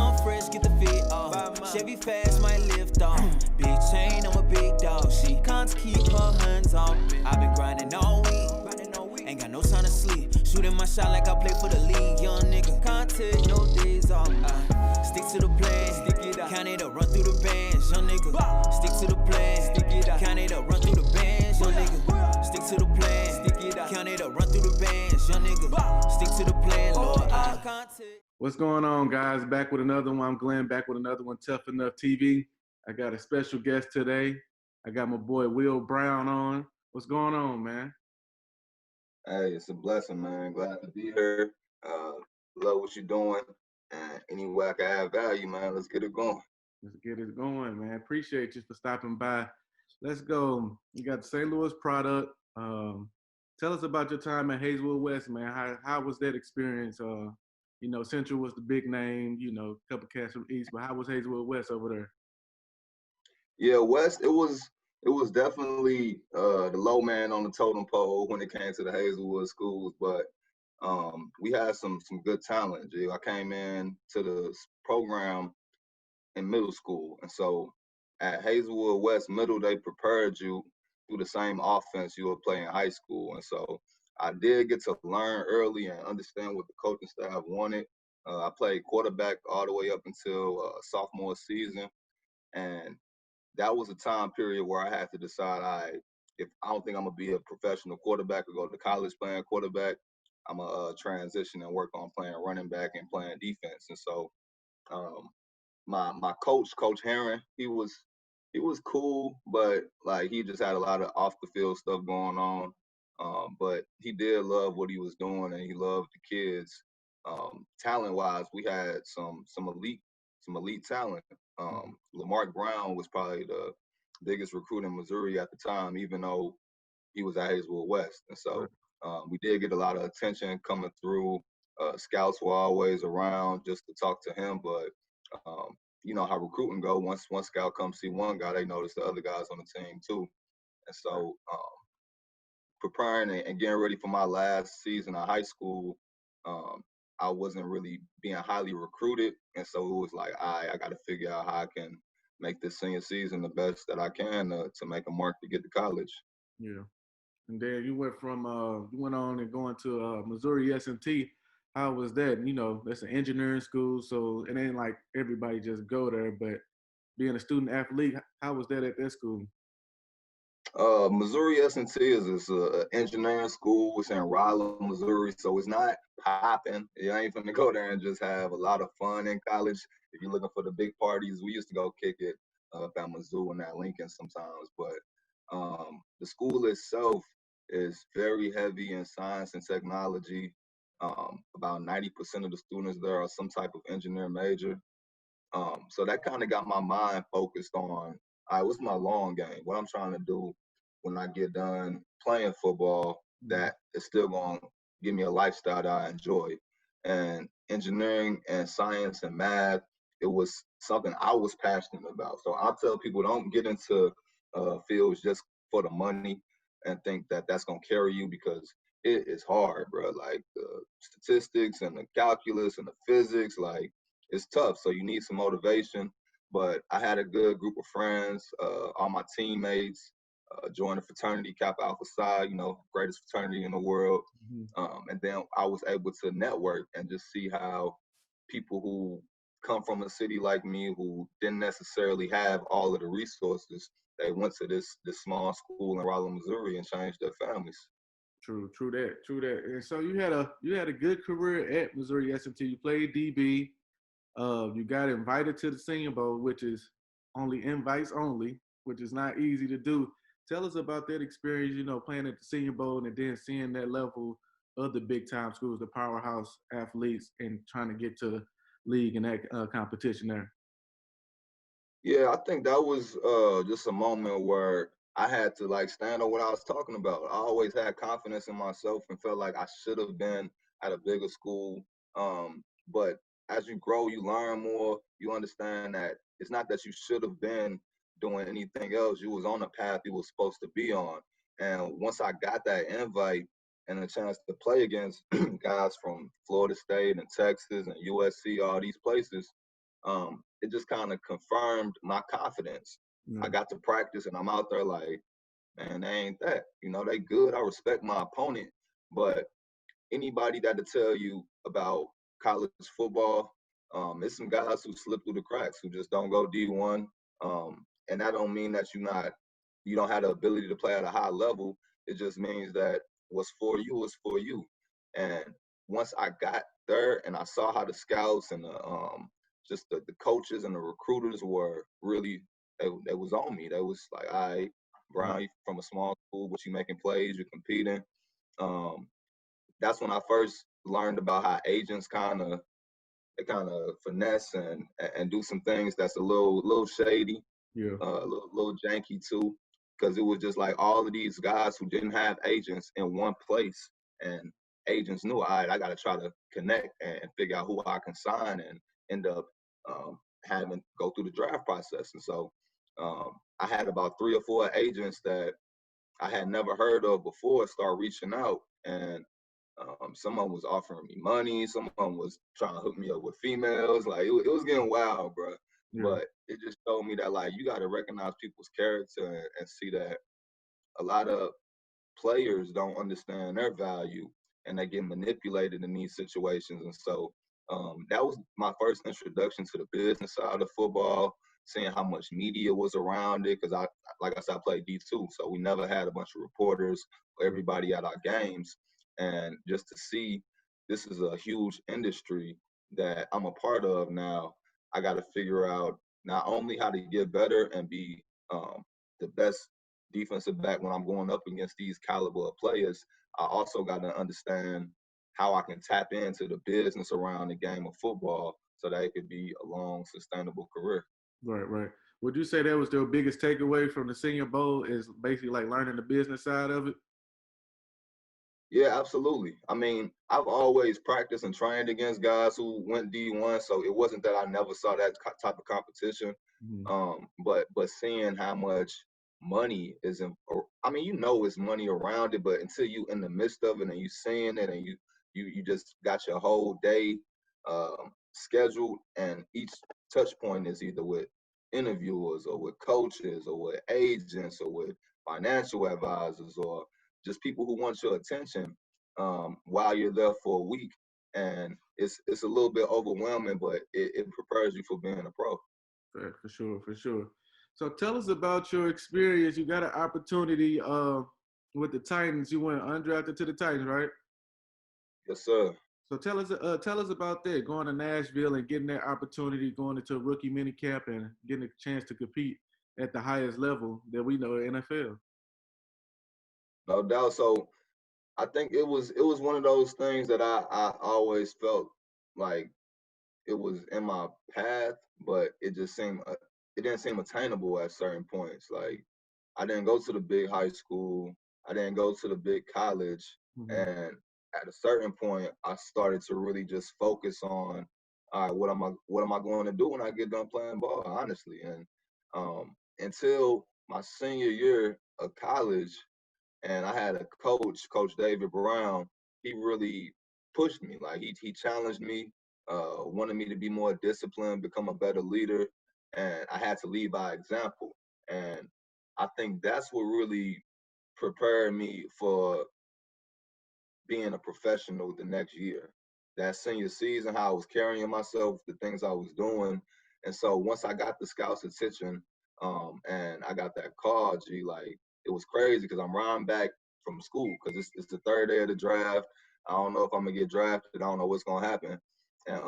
I'm fresh, get the fit off. Chevy fast, might lift off. Big chain, I'm a big dog. She can't keep her hands off. I've been grinding all week, ain't got no time to sleep. Shooting my shot like I play for the league. Young nigga, can't take no days off. Stick to the plan, stick it up. Count it up, run through the bands. Young nigga, stick to the plan, stick it up. Count it up, run through the bands. Young nigga, stick to the plan, stick it up. Count it up, run through the bands. Young nigga, stick to the plan, Lord. I can't take. What's going on, guys? Back with another one. I'm Glenn, back with another one, Tough Enough TV. I got a special guest today. I got my boy Will Brown on. What's going on, man? Hey, it's a blessing, man. Glad to be here. Love what you're doing. And any way I can add value, man, let's get it going. Let's get it going, man. Appreciate you for stopping by. Let's go. You got the St. Louis product. Tell us about your time at Hazelwood West, man. How was that experience? You know, Central was the big name, you know, a couple cats from East, but how was Hazelwood West over there? Yeah, West, it was definitely the low man on the totem pole when it came to the Hazelwood schools, but we had some good talent. G. I came in to the program in middle school, and so at Hazelwood West Middle, they prepared you through the same offense you would play in high school, and so I did get to learn early and understand what the coaching staff wanted. I played quarterback all the way up until sophomore season, and that was a time period where I had to decide, if I don't think I'm gonna be a professional quarterback or go to college playing quarterback, I'm gonna transition and work on playing running back and playing defense. And so, um, my coach, Coach Herron, he was cool, but like he just had a lot of off the field stuff going on. But he did love what he was doing, and he loved the kids. Talent wise, we had some elite talent. Lamarck Brown was probably the biggest recruit in Missouri at the time, even though he was at Hazelwood West. And so we did get a lot of attention coming through. Scouts were always around just to talk to him, but you know how recruiting go. Once one scout comes see one guy, they notice the other guys on the team too. And so preparing and getting ready for my last season of high school, um, I wasn't really being highly recruited, and so it was like I got to figure out how I can make this senior season the best that I can to make a mark to get to college. Yeah. And then you went on and going to Missouri S&T. How was that? You know, that's an engineering school, so it ain't like everybody just go there. But being a student athlete, how was that at that school? Missouri S&T is an engineering school. It's in Rolla, Missouri, so it's not popping. You ain't finna go there and just have a lot of fun in college. If you're looking for the big parties, we used to go kick it up at Mizzou and at Lincoln sometimes. But the school itself is very heavy in science and technology. About 90% of the students there are some type of engineer major. So that kind of got my mind focused on, all right, what's my long game? What I'm trying to do when I get done playing football that is still going to give me a lifestyle that I enjoy. And engineering and science and math, it was something I was passionate about. So I tell people, don't get into fields just for the money and think that that's going to carry you, because it is hard, bro. Like the statistics and the calculus and the physics, like it's tough. So you need some motivation. But I had a good group of friends, all my teammates, joined the fraternity Kappa Alpha Psi, you know, greatest fraternity in the world. And then I was able to network and just see how people who come from a city like me, who didn't necessarily have all of the resources, they went to this small school in Rolla, Missouri, and changed their families. True that. And so you had a good career at Missouri S&T. You played DB. You got invited to the Senior Bowl, which is only invites only, which is not easy to do. Tell us about that experience, you know, playing at the Senior Bowl and then seeing that level of the big time schools, the powerhouse athletes, and trying to get to the league and that competition there. Yeah, I think that was just a moment where I had to like stand on what I was talking about. I always had confidence in myself and felt like I should have been at a bigger school. But as you grow, you learn more. You understand that it's not that you should have been doing anything else. You was on the path you was supposed to be on. And once I got that invite and a chance to play against guys from Florida State and Texas and USC, all these places, it just kind of confirmed my confidence. I Yeah. got to practice and I'm out there like, man, they ain't that. They good. I respect my opponent, but anybody that'll tell you about college football, it's some guys who slip through the cracks who just don't go D1. And that don't mean that you don't have the ability to play at a high level. It just means that what's for you is for you. And once I got there and I saw how the scouts and the coaches and the recruiters were really they was on me. They was like, all right, Yeah. Brown, you from a small school, but you making plays, you're competing. Um, that's when I first learned about how agents kind of finesse and do some things that's a little shady, Yeah. little janky too, because it was just like all of these guys who didn't have agents in one place, and agents knew, all right, I got to try to connect and figure out who I can sign and end up having go through the draft process. And so I had about 3 or 4 agents that I had never heard of before start reaching out, and someone was offering me money. Someone was trying to hook me up with females. Like it was getting wild, bro. Yeah. But it just showed me that like you got to recognize people's character and see that a lot of players don't understand their value and they get manipulated in these situations. And so that was my first introduction to the business side of football, seeing how much media was around it. Because like I said, I played D2, so we never had a bunch of reporters or everybody at our games. And just to see this is a huge industry that I'm a part of now, I got to figure out not only how to get better and be the best defensive back when I'm going up against these caliber of players, I also got to understand how I can tap into the business around the game of football so that it could be a long, sustainable career. Right. Right. Would you say that was their biggest takeaway from the Senior Bowl is basically like learning the business side of it? Yeah, absolutely. I mean, I've always practiced and trained against guys who went D1, so it wasn't that I never saw that type of competition. Mm-hmm. But seeing how much money is in, or, I mean, it's money around it, but until you in the midst of it and you seeing it and you just got your whole day scheduled, and each touch point is either with interviewers or with coaches or with agents or with financial advisors or just people who want your attention while you're there for a week. And it's a little bit overwhelming, but it prepares you for being a pro. For sure, for sure. So tell us about your experience. You got an opportunity with the Titans. You went undrafted to the Titans, right? Yes, sir. So tell us about that, going to Nashville and getting that opportunity, going into a rookie minicamp and getting a chance to compete at the highest level that we know in NFL. No doubt. So I think it was one of those things that I always felt like it was in my path, but it didn't seem attainable at certain points. Like I didn't go to the big high school, I didn't go to the big college, Mm-hmm. and at a certain point, I started to really just focus on, all right, what am I going to do when I get done playing ball? Honestly, and until my senior year of college, and I had a coach, Coach David Brown. He really pushed me. Like he challenged me, wanted me to be more disciplined, become a better leader, and I had to lead by example. And I think that's what really prepared me for being a professional the next year. That senior season, how I was carrying myself, the things I was doing. And so once I got the scouts' attention, and I got that call, like it was crazy because I'm riding back from school because it's the third day of the draft. I don't know if I'm gonna get drafted. I don't know what's gonna happen. And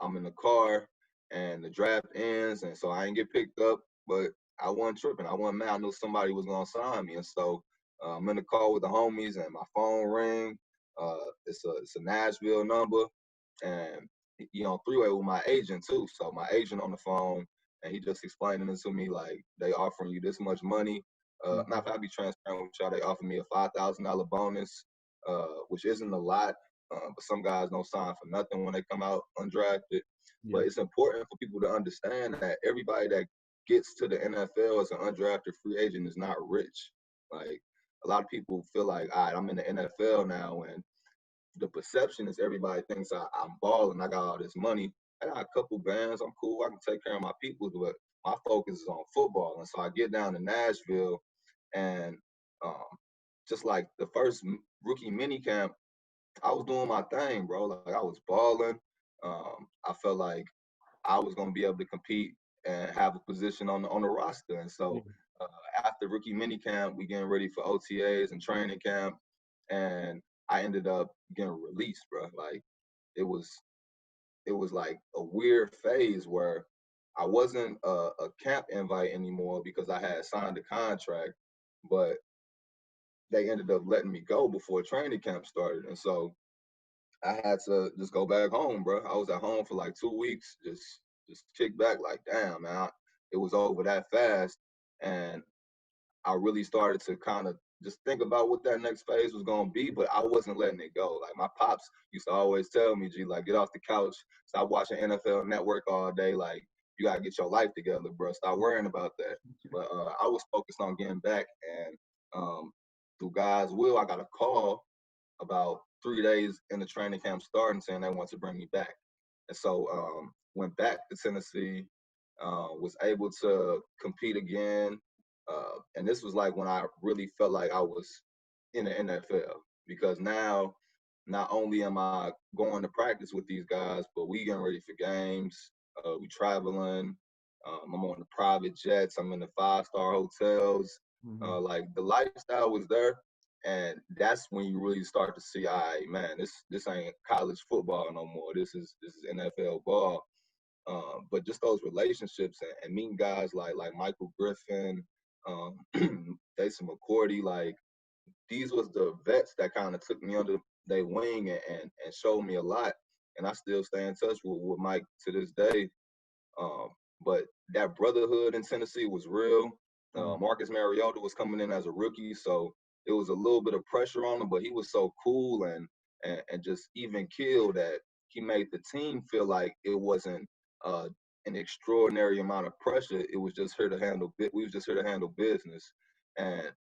I'm in the car and the draft ends, and so I didn't get picked up, but I wasn't tripping. I wasn't mad. I knew somebody was gonna sign me, and so I'm in the car with the homies, and my phone ring. It's a Nashville number, and three-way with my agent too. So my agent on the phone, and he just explaining it to me like they offering you this much money. Not if I be transparent with y'all, they offer me a $5,000 bonus, which isn't a lot, but some guys don't sign for nothing when they come out undrafted. Yeah. But it's important for people to understand that everybody that gets to the NFL as an undrafted free agent is not rich. Like a lot of people feel like, all right, I'm in the NFL now, and the perception is everybody thinks I'm balling, I got all this money. I got a couple bands. I'm cool. I can take care of my people, but my focus is on football. And so I get down to Nashville, and um, just like the first rookie mini camp, I was doing my thing, bro. Like I was balling. I felt like I was gonna be able to compete and have a position on the roster. And Yeah. so uh, after rookie mini camp, we getting ready for OTAs and training camp, and I ended up getting released, bro. Like it was it was like a weird phase where I wasn't a camp invite anymore because I had signed a contract, but they ended up letting me go before training camp started, and so I had to just go back home, bro. I was at home for like 2 weeks, just kick back, like, damn, man, it was over that fast, and I really started to kind of just think about what that next phase was gonna be, but I wasn't letting it go. Like my pops used to always tell me, G, like, get off the couch, stop watching NFL Network all day, like you gotta get your life together, bro. Stop worrying about that. But I was focused on getting back, and through God's will, I got a call about 3 days in the training camp starting, saying they want to bring me back. And so went back to Tennessee, was able to compete again. And this was like when I really felt like I was in the NFL, because now not only am I going to practice with these guys, but we getting ready for games. We traveling. I'm on the private jets. I'm in the 5-star hotels. Mhm. Like the lifestyle was there, and that's when you really start to see, all right, man, this ain't college football no more. This is NFL ball. But just those relationships and meeting guys like Michael Griffin, um, Jason McCourty, like these was the vets that kind of took me under their wing and showed me a lot. And I still stay in touch with Mike to this day. Um, but that brotherhood in Tennessee was real. Mhm. Marcus Mariota was coming in as a rookie, so it was a little bit of pressure on him, but he was so cool and just even killed that he made the team feel like it wasn't uh, an extraordinary amount of pressure. It was just here to handle. We was just here to handle business. And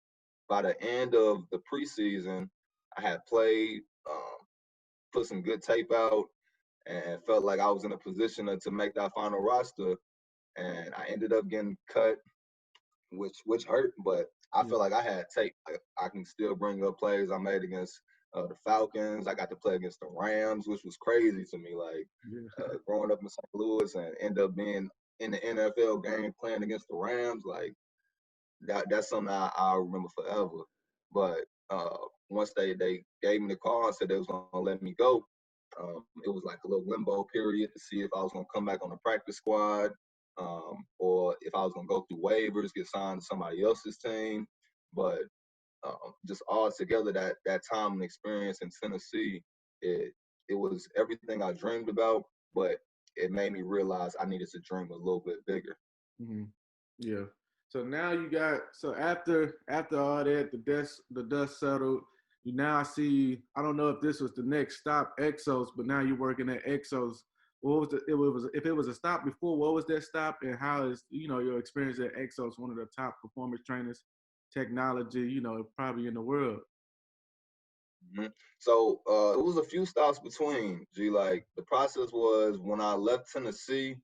by the end of the preseason, I had played, put some good tape out, and felt like I was in a position to make that final roster, and I ended up getting cut, which hurt. But I Yeah. feel like I had tape. I can still bring up plays I made against the Falcons. I got to play against the Rams, which was crazy to me. Like Yeah. growing up in St. Louis and end up being in the NFL game playing against the Rams, like that's something I'll remember forever. But once they gave me the call and said they was gonna let me go, it was like a little limbo period to see if I was gonna come back on the practice squad, or if I was gonna go through waivers, get signed to somebody else's team. But just all together, that time and experience in Tennessee, it was everything I dreamed about, but it made me realize I needed to dream a little bit bigger. Mhm. Yeah. So now you got, so after all that, the dust settled. You now see. I don't know if this was the next stop, Exos, but now you're working at Exos. What was the, it was if it was a stop before? What was that stop, and how is your experience at Exos, one of the top performance trainers, technology, probably in the world? Mhm. So it was a few stops between. G, like the process was when I left Tennessee,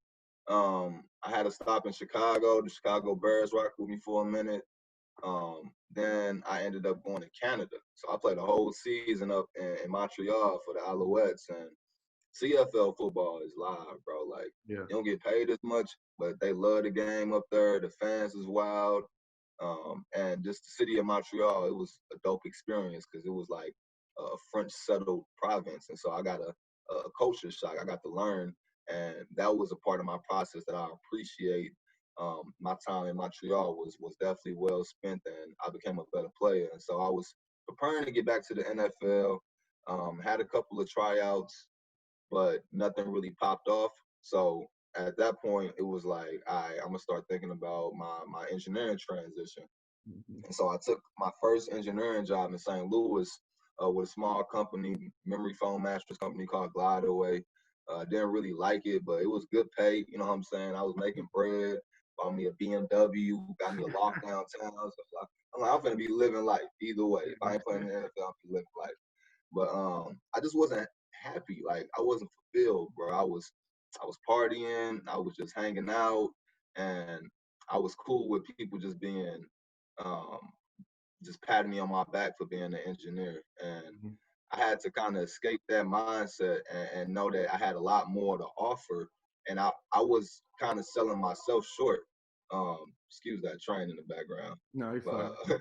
I had a stop in Chicago. The Chicago Bears rocked with me for a minute. Then I ended up going to Canada. So I played a whole season up in Montreal for the Alouettes, and CFL football is live, bro. Like Yeah. you don't get paid as much, but they love the game up there. The fans is wild. And just the city of Montreal, it was a dope experience because it was like a French settled province, and so I got a culture shock. I got to learn, and that was a part of my process that I appreciate. My time in Montreal was definitely well spent, and I became a better player. And so I was preparing to get back to the NFL. Had a couple of tryouts, but nothing really popped off. So at that point, it was like, all right, I'm gonna start thinking about my engineering transition. Mhm. And so I took my first engineering job in St. Louis with a small company, memory foam mattress company called Glideaway. Didn't really like it, but it was good pay. You know what I'm saying? I was making bread, bought me a BMW, got me a loft downtown. So I'm gonna be living life either way. If I ain't playing in the NFL, I'm be living life. But I just wasn't happy. Like I wasn't fulfilled, bro. I was I was partying, I was just hanging out, and I was cool with people just being um, just patting me on my back for being an engineer. And Mhm. I had to kind of escape that mindset and know that I had a lot more to offer. And I was kind of selling myself short. Excuse that train in the background. No, it's But fine.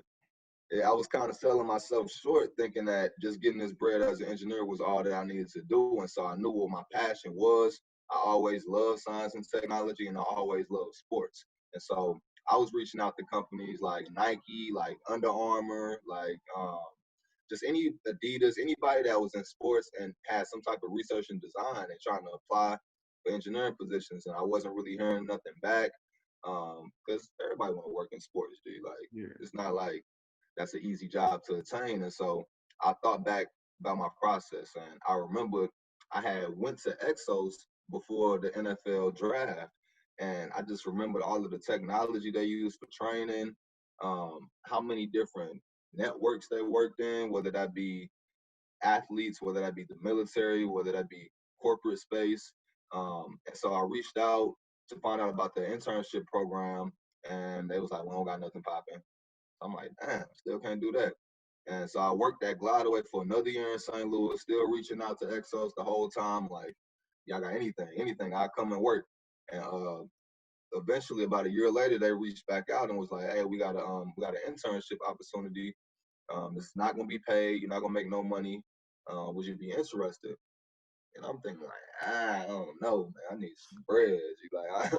yeah, I was kind of selling myself short, thinking that just getting this bread as an engineer was all that I needed to do. And so I knew what my passion was. I always loved science and technology, and I always loved sports. And so I was reaching out to companies like Nike, like Under Armour, like just any Adidas, anybody that was in sports and had some type of research and design and trying to apply for engineering positions. And I wasn't really hearing nothing back because everybody want to work in sports, dude. Like, Yeah. it's not like that's an easy job to attain. And so I thought back about my process, and I remember I had went to EXOS before the NFL draft, and I just remembered all of the technology they used for training, how many different networks they worked in, whether that be athletes, whether that be the military, whether that be corporate space. And so I reached out to find out about the internship program, and they was like, "We don't got nothing popping." I'm like, "Damn, still can't do that." And so I worked at Glideway for another year in St. Louis, still reaching out to Exos the whole time. Like, y'all got anything, I come and work. And eventually, about a year later, they reached back out and was like, "Hey, we got an internship opportunity. It's not gonna be paid. You're not gonna make no money. Would you be interested?" And I'm thinking like, I don't know, man. I need some bread. You like,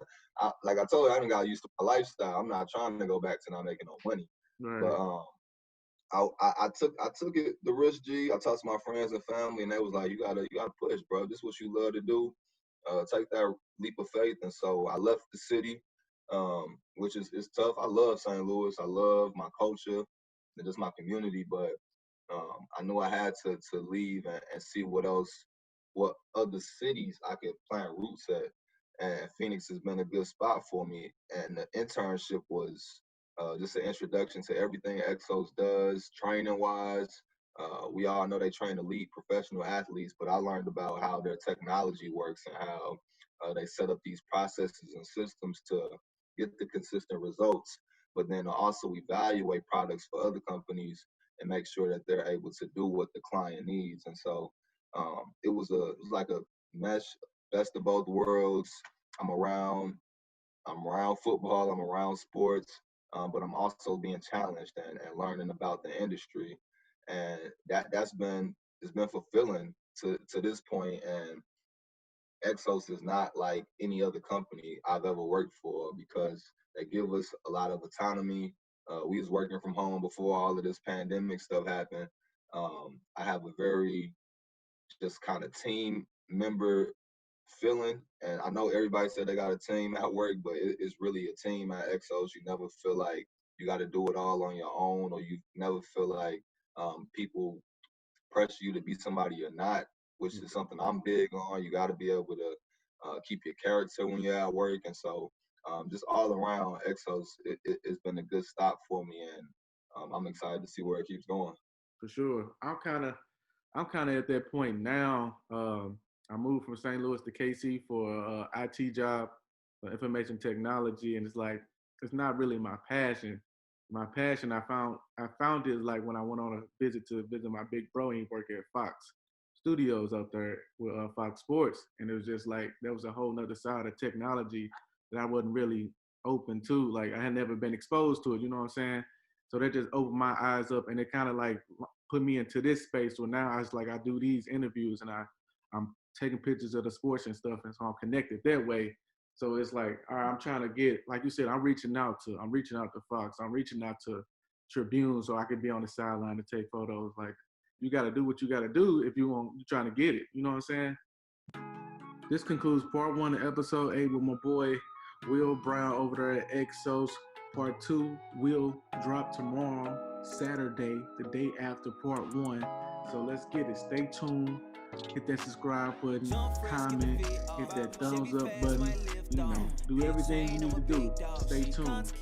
like I told you, I done got used to my lifestyle. I'm not trying to go back to not making no money. Right. But I took it the risk, G. I talked to my friends and family, and they was like, you gotta push, bro. This is what you love to do. Take that leap of faith." And so I left the city, which is tough. I love St. Louis. I love my culture and just my community, but I knew I had to leave and see what other cities I could plant roots at. And Phoenix has been a good spot for me. And the internship was just an introduction to everything Exos does, training wise. We all know they train elite professional athletes, but I learned about how their technology works and how they set up these processes and systems to get the consistent results, but then also evaluate products for other companies and make sure that they're able to do what the client needs. And so it was like a mesh, best of both worlds. I'm around I'm around football, I'm around sports, but I'm also being challenged and learning about the industry, and that's been it's been fulfilling to this point. And Exos is not like any other company I've ever worked for because they give us a lot of autonomy. We was working from home before all of this pandemic stuff happened. I have a very just kind of team member feeling. And I know everybody said they got a team at work, but it's really a team at Exos. You never feel like you got to do it all on your own, or you never feel like people pressure you to be somebody you're not, which is something I'm big on. You got to be able to keep your character when you're at work. And so just all around, Exos, it's been a good stop for me. And I'm excited to see where it keeps going. For sure. I'm kind of at that point now. I moved from St. Louis to KC for a IT job, information technology, and it's not really my passion. My passion I found it like when I went on a visit to visit my big bro. He worked at Fox Studios up there with Fox Sports, and it was just like there was a whole nother side of technology that I wasn't really open to. Like I had never been exposed to it. You know what I'm saying? So that just opened my eyes up, and it kind of like put me into this space. So now I do these interviews, and I'm taking pictures of the sports and stuff, and so I'm connected that way. So it's like, all right, I'm trying to get, like you said, I'm reaching out to Fox, I'm reaching out to Tribune, so I could be on the sideline to take photos. Like, you got to do what you got to do if you're trying to get it. You know what I'm saying? This concludes part one of episode 8 with my boy Will Brown over there at EXOS. Part 2 will drop tomorrow, Saturday, the day after part 1. So let's get it. Stay tuned. Hit that subscribe button, comment, hit that thumbs up button. Do everything you need to do. Stay tuned.